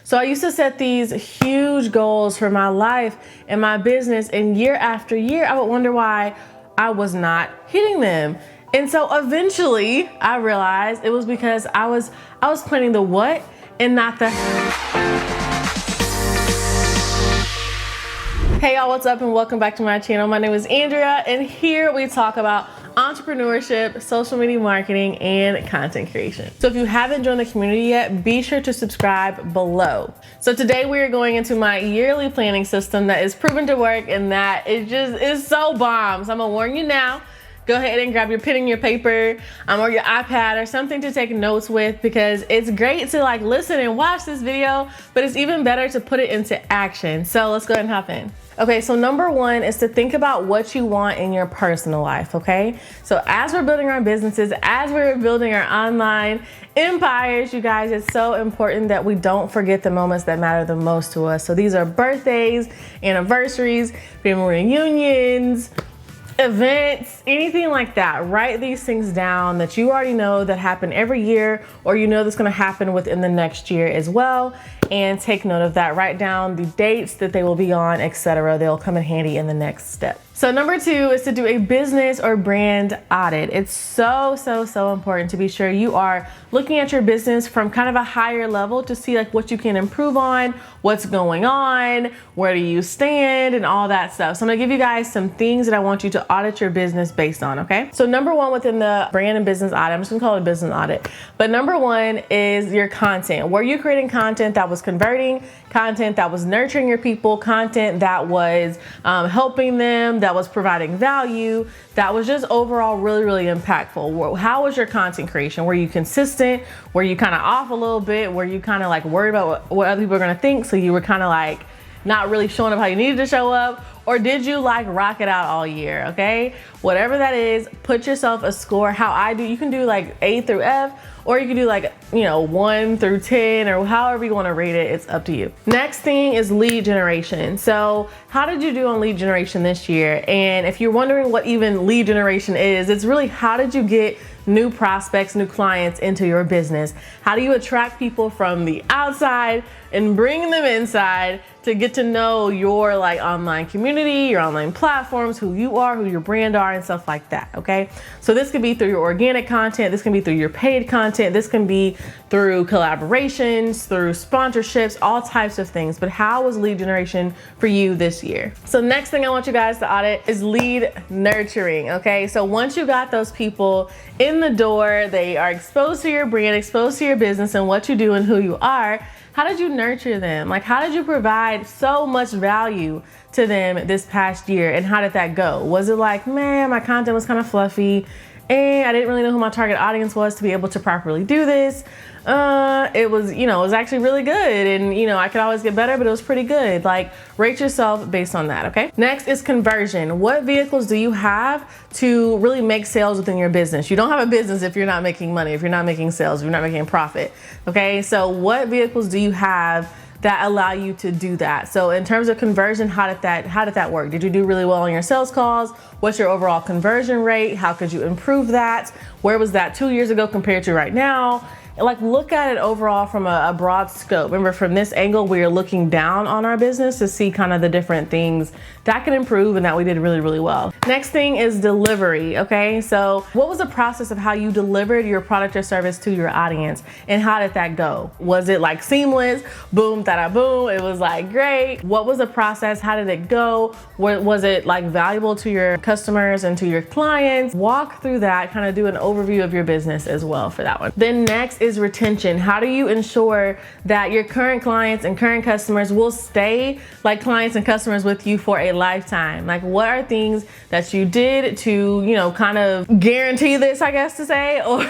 So I used to set these huge goals for my life and my business, and year after year, I would wonder why I was not hitting them. And so eventually I realized it was because I was planning the what and not the. Hey y'all, what's up and welcome back to my channel. My name is Andrea and here we talk about entrepreneurship, social media marketing, and content creation. So if you haven't joined the community yet, be sure to subscribe below. So today we are going into my yearly planning system that is proven to work and that it just is so bomb. So I'm gonna warn you now. Go ahead and grab your pen and your paper or your iPad or something to take notes with, because it's great to like listen and watch this video, but it's even better to put it into action. So let's go ahead and hop in. Okay, so number one is to think about what you want in your personal life, okay? So as we're building our businesses, as we're building our online empires, you guys, it's so important that we don't forget the moments that matter the most to us. So these are birthdays, anniversaries, family reunions, events, anything like that. Write these things down that you already know that happen every year, or you know that's going to happen within the next year as well, and take note of that. Write down the dates that they will be on, etc. They'll come in handy in the next step. So number two is to do a business or brand audit. It's so important to be sure you are looking at your business from kind of a higher level to see like what you can improve on, what's going on, where do you stand, and all that stuff. So I'm gonna give you guys some things that I want you to audit your business based on, okay? So number one within the brand and business audit, I'm just gonna call it a business audit, but number one is your content. Were you creating content that was converting, content that was nurturing your people, content that was helping them, that was providing value, that was just overall really impactful? How was your content creation? Were you consistent? Were you kind of off a little bit? Were you kind of like worried about what other people are gonna think, so you were kind of like not really showing up how you needed to show up? Or did you like rock it out all year? Okay, whatever that is, put yourself a score. How I do, you can do like A through F, or you can do like, 1 through 10, or however you want to rate it. It's up to you. Next thing is lead generation. So how did you do on lead generation this year? And if you're wondering what even lead generation is, it's really how did you get new prospects, new clients into your business? How do you attract people from the outside and bring them inside to get to know your like online community, your online platforms, who you are, who your brand are, and stuff like that, okay? So this could be through your organic content, this can be through your paid content, this can be through collaborations, through sponsorships, all types of things. But how was lead generation for you this year? So next thing I want you guys to audit is lead nurturing, okay? So once you got those people in the door, they are exposed to your brand, exposed to your business and what you do and who you are, how did you nurture them? Like, how did you provide so much value to them this past year, and how did that go? Was it like, man, my content was kind of fluffy and I didn't really know who my target audience was to be able to properly do this? It was, it was actually really good, and I could always get better, but it was pretty good. Like, rate yourself based on that, okay? Next is conversion. What vehicles do you have to really make sales within your business? You don't have a business if you're not making money, if you're not making sales, if you're not making profit, okay? So what vehicles do you have that allow you to do that? So in terms of conversion, how did that work? Did you do really well on your sales calls? What's your overall conversion rate? How could you improve that? Where was that 2 years ago compared to right now? Like, look at it overall from a broad scope. Remember, from this angle, we are looking down on our business to see kind of the different things that can improve and that we did really well. Next thing is delivery, okay? So what was the process of how you delivered your product or service to your audience, and how did that go? Was it like seamless? Boom, tada, boom. It was like great. What was the process? How did it go? Was it like valuable to your customers and to your clients? Walk through that, kind of do an overview of your business as well for that one. Then next is retention. How do you ensure that your current clients and current customers will stay like clients and customers with you for a lifetime? Like, what are things that you did to, kind of guarantee this, I guess to say, or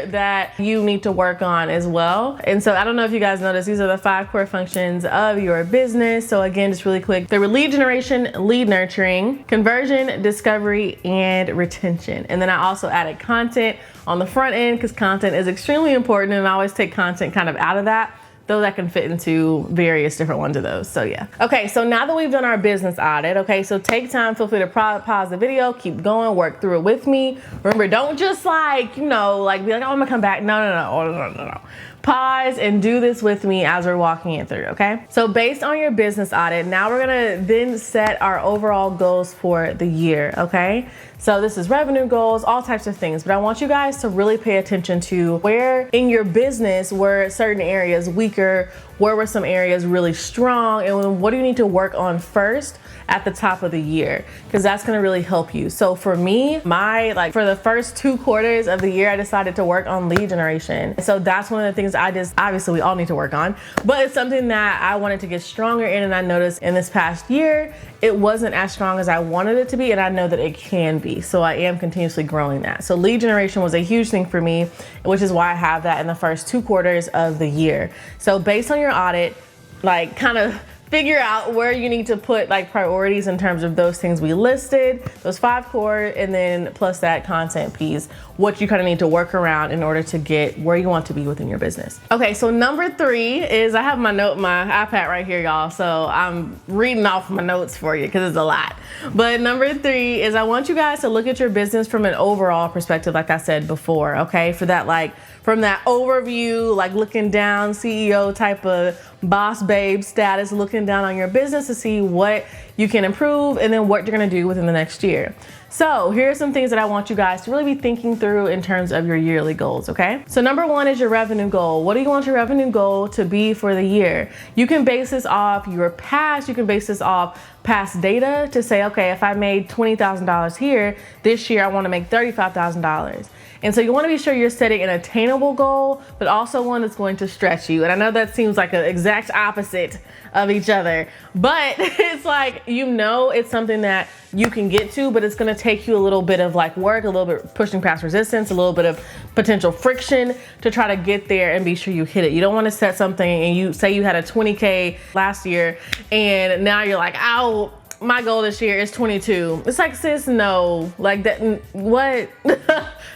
that you need to work on as well? And so I don't know if you guys noticed, these are the 5 core functions of your business. So again, just really quick, there were lead generation, lead nurturing, conversion, discovery, and retention. And then I also added content on the front end, because content is extremely important, and I always take content kind of out of that, though that can fit into various different ones of those. So yeah. Okay, so now that we've done our business audit, okay, so take time, feel free to pause the video, keep going, work through it with me. Remember, don't just like, be like, oh, I'm gonna come back. No. pause and do this with me as we're walking it through, okay? So based on your business audit, now we're gonna then set our overall goals for the year, okay? So this is revenue goals, all types of things, but I want you guys to really pay attention to where in your business were certain areas weaker, where were some areas really strong, and what do you need to work on first at the top of the year, because that's gonna really help you. So for me, for the first 2 quarters of the year, I decided to work on lead generation. So that's one of the things obviously we all need to work on, but it's something that I wanted to get stronger in, and I noticed in this past year, it wasn't as strong as I wanted it to be, and I know that it can be. So I am continuously growing that. So lead generation was a huge thing for me, which is why I have that in the first 2 quarters of the year. So based on your audit, kind of figure out where you need to put priorities in terms of those things we listed, those 5 core, and then plus that content piece, what you kind of need to work around in order to get where you want to be within your business. Okay, so number 3 is, I have my iPad right here, y'all, so I'm reading off my notes for you because it's a lot. But number 3 is, I want you guys to look at your business from an overall perspective, like I said before, okay? For that, from that overview, looking down, CEO type of boss babe status, looking down on your business to see what you can improve and then what you're gonna do within the next year. So here are some things that I want you guys to really be thinking through in terms of your yearly goals, okay? So number 1 is your revenue goal. What do you want your revenue goal to be for the year? You can base this off your past, you can base this off past data to say, okay, if I made $20,000 here, this year I wanna make $35,000. And so you wanna be sure you're setting an attainable goal, but also one that's going to stretch you. And I know that seems like an exact opposite of each other, but it's it's something that you can get to, but it's gonna take you a little bit of work, a little bit pushing past resistance, a little bit of potential friction to try to get there and be sure you hit it. You don't wanna set something and you say you had a 20K last year and now you're like, ow, my goal this year is 22. It's like, sis, no, what?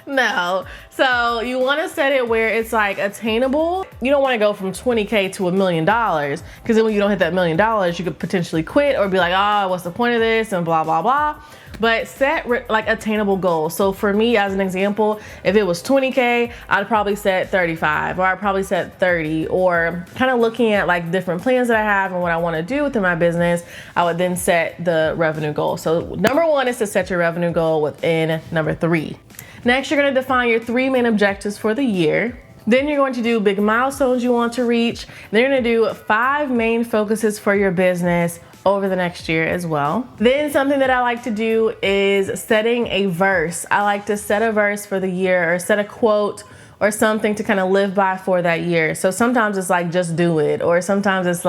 No. So you want to set it where it's attainable. You don't want to go from 20K to $1 million, because then when you don't hit that $1 million, you could potentially quit or be like, oh, what's the point of this, and blah, blah, blah. But set attainable goals. So for me, as an example, if it was 20K, I'd probably set 35, or I'd probably set 30, or kind of looking at different plans that I have and what I want to do within my business, I would then set the revenue goal. So number 1 is to set your revenue goal within number 3. Next, you're going to define your 3 main objectives for the year. Then you're going to do big milestones you want to reach. Then you're going to do 5 main focuses for your business over the next year as well. Then something that I like to do is setting a verse. I like to set a verse for the year, or set a quote or something to kind of live by for that year. So sometimes it's just do it, or sometimes it's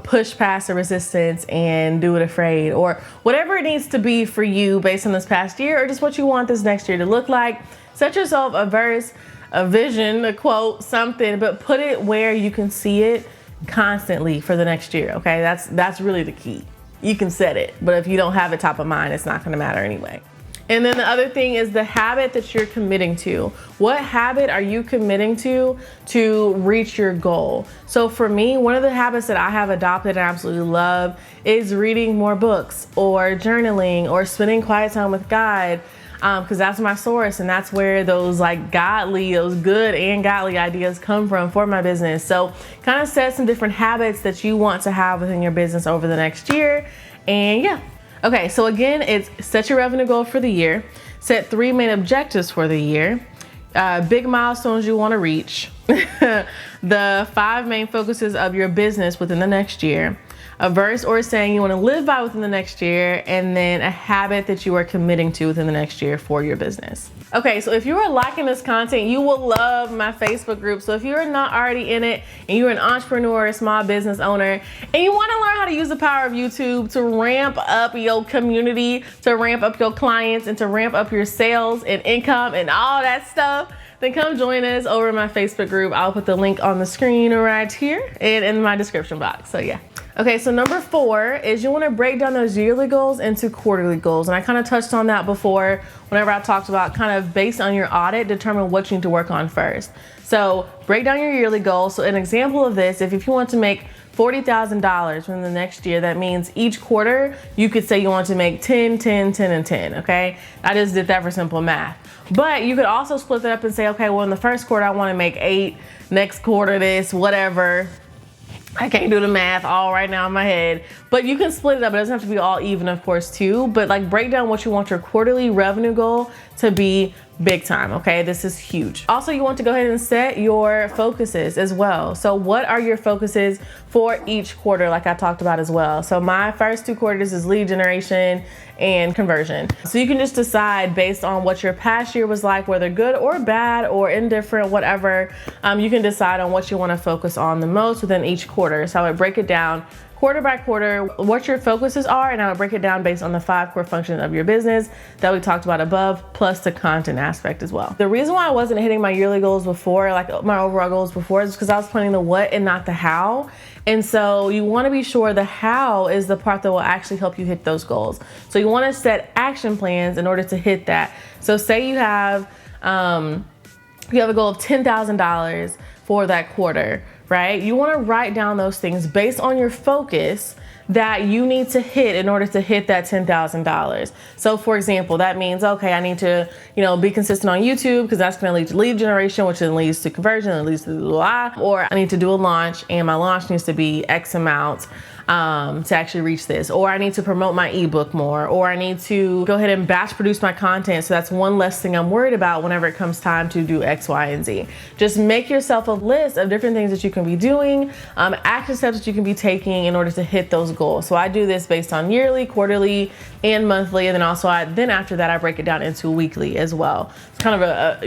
push past the resistance and do it afraid, or whatever it needs to be for you based on this past year, or just what you want this next year to look like. Set yourself a verse, a vision, a quote, something, but put it where you can see it constantly for the next year, okay? That's really the key. You can set it, but if you don't have it top of mind, it's not gonna matter anyway. And then the other thing is the habit that you're committing to. What habit are you committing to reach your goal? So for me, one of the habits that I have adopted and absolutely love is reading more books, or journaling, or spending quiet time with God, because that's my source, and that's where those those good and godly ideas come from for my business. So kind of set some different habits that you want to have within your business over the next year. And yeah. Okay, so again, it's set your revenue goal for the year, set 3 main objectives for the year, big milestones you want to reach, the 5 main focuses of your business within the next year, a verse or saying you want to live by within the next year, and then a habit that you are committing to within the next year for your business. Okay, so if you are liking this content, you will love my Facebook group. So if you're not already in it and you're an entrepreneur, a small business owner, and you want to learn how to use the power of YouTube to ramp up your community, to ramp up your clients, and to ramp up your sales and income and all that stuff, then come join us over in my Facebook group. I'll put the link on the screen right here and in my description box. So yeah. Okay, so number 4 is you want to break down those yearly goals into quarterly goals. And I kind of touched on that before whenever I talked about kind of based on your audit, determine what you need to work on first. So break down your yearly goals. So an example of this, if you want to make $40,000 from the next year, that means each quarter you could say you want to make 10, 10, 10, and 10, okay? I just did that for simple math. But you could also split it up and say, okay, well, in the first quarter, I want to make 8, next quarter this, whatever. I can't do the math all right now in my head, but you can split it up. It doesn't have to be all even, of course, too, but like break down what you want your quarterly revenue goal to be big time, okay? This is huge. Also, you want to go ahead and set your focuses as well. So what are your focuses for each quarter, like I talked about as well? So my first 2 quarters is lead generation and conversion. So you can just decide based on what your past year was like, whether good or bad or indifferent, whatever, you can decide on what you want to focus on the most within each quarter. So I would break it down quarter by quarter, what your focuses are, and I would break it down based on the 5 core functions of your business that we talked about above, plus the content aspect as well. The reason why I wasn't hitting my yearly goals before, like my overall goals before, is because I was planning the what and not the how. And so you want to be sure the how is the part that will actually help you hit those goals. So you want to set action plans in order to hit that. So say you have a goal of $10,000 for that quarter, right? You want to write down those things based on your focus that you need to hit in order to hit that $10,000. So for example, that means, okay, I need to, be consistent on YouTube because that's going to lead to lead generation, which then leads to conversion and leads to blah, or I need to do a launch and my launch needs to be X amount to actually reach this, or I need to promote my ebook more, or I need to go ahead and batch produce my content. So that's one less thing I'm worried about whenever it comes time to do X, Y, and Z. Just make yourself a list of different things that you can be doing, action steps that you can be taking in order to hit those goals. So I do this based on yearly, quarterly, and monthly, and then also then after that I break it down into weekly as well. It's kind of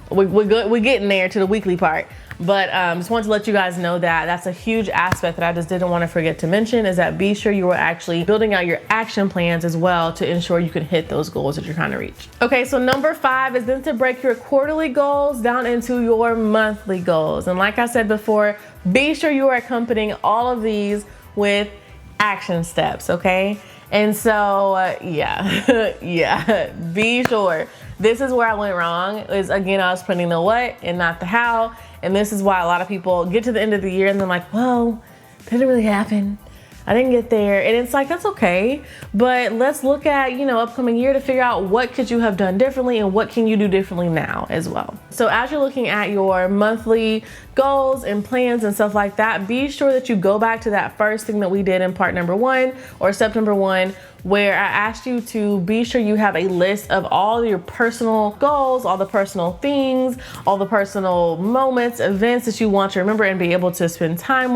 we're getting there to the weekly part. But just wanted to let you guys know that that's a huge aspect that I just didn't want to forget to mention, is that be sure you are actually building out your action plans as well to ensure you can hit those goals that you're trying to reach. Okay, so number 5 is then to break your quarterly goals down into your monthly goals. And like I said before, be sure you are accompanying all of these with action steps, okay? And so, be sure. This is where I went wrong, is again, I was putting the what and not the how. And this is why a lot of people get to the end of the year and they're like, well, didn't really happen. I didn't get there. And it's like, that's okay. But let's look at, upcoming year to figure out what could you have done differently and what can you do differently now as well. So as you're looking at your monthly goals and plans and stuff like that, be sure that you go back to that first thing that we did in part number 1 or step number 1, where I asked you to be sure you have a list of all your personal goals, all the personal things, all the personal moments, events that you want to remember and be able to spend time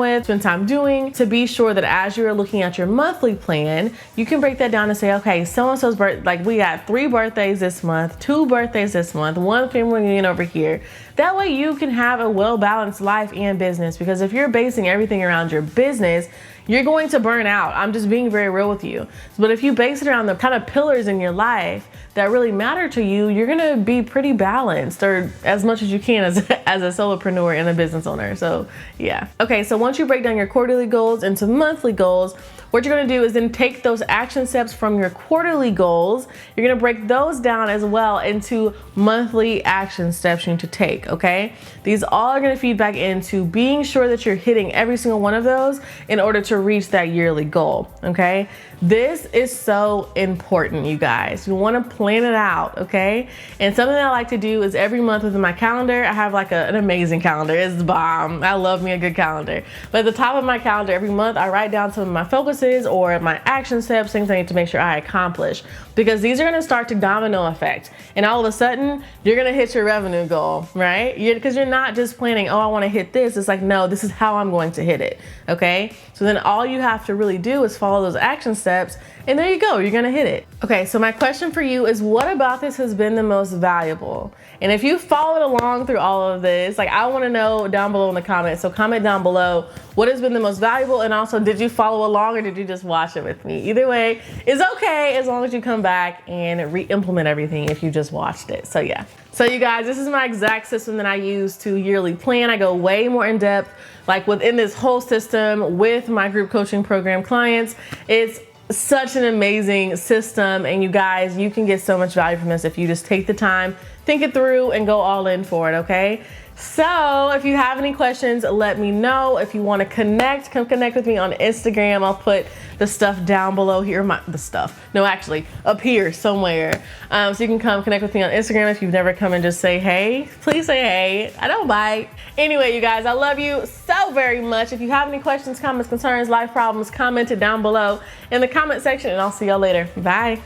doing, to be sure that as you're looking at your monthly plan, you can break that down and say, okay, so-and-so's birthday, like we got 3 birthdays this month, 2 birthdays this month, 1 family reunion over here. That way you can have a well-balanced life and business, because if you're basing everything around your business, you're going to burn out. I'm just being very real with you. But if you base it around the kind of pillars in your life that really matter to you, you're gonna be pretty balanced, or as much as you can as a solopreneur and a business owner. So yeah. Okay, so once you break down your quarterly goals into monthly goals, what you're gonna do is then take those action steps from your quarterly goals. You're gonna break those down as well into monthly action steps you need to take, okay? These all are gonna feed back into being sure that you're hitting every single one of those in order to reach that yearly goal, okay? This is so important, you guys. You wanna plan it out, okay? And something that I like to do is every month within my calendar, I have like an amazing calendar. It's the bomb. I love me a good calendar. But at the top of my calendar every month, I write down some of my focuses or my action steps, things I need to make sure I accomplish, because these are gonna start to domino effect. And all of a sudden, you're gonna hit your revenue goal, right? Because you're not just planning, oh, I wanna hit this. It's like, no, this is how I'm going to hit it, okay? So then all you have to really do is follow those action steps, and there you go, you're gonna hit it. Okay, so my question for you is, what about this has been the most valuable? And if you followed along through all of this, like, I wanna know down below in the comments. So comment down below what has been the most valuable, and also, did you follow along or did you just watch it with me? Either way is okay, as long as you come back and re-implement everything if you just watched it. So yeah. So you guys, this is my exact system that I use to yearly plan. I go way more in depth, like within this whole system with my group coaching program clients. It's such an amazing system, and you guys, you can get so much value from this if you just take the time, think it through, and go all in for it, okay? So if you have any questions, let me know. If you want to connect, come connect with me on Instagram. I'll put the stuff down below here. Up here somewhere. So you can come connect with me on Instagram. If you've never come and just say hey, please say hey. I don't bite. Anyway, you guys, I love you so very much. If you have any questions, comments, concerns, life problems, comment it down below in the comment section, and I'll see y'all later. Bye.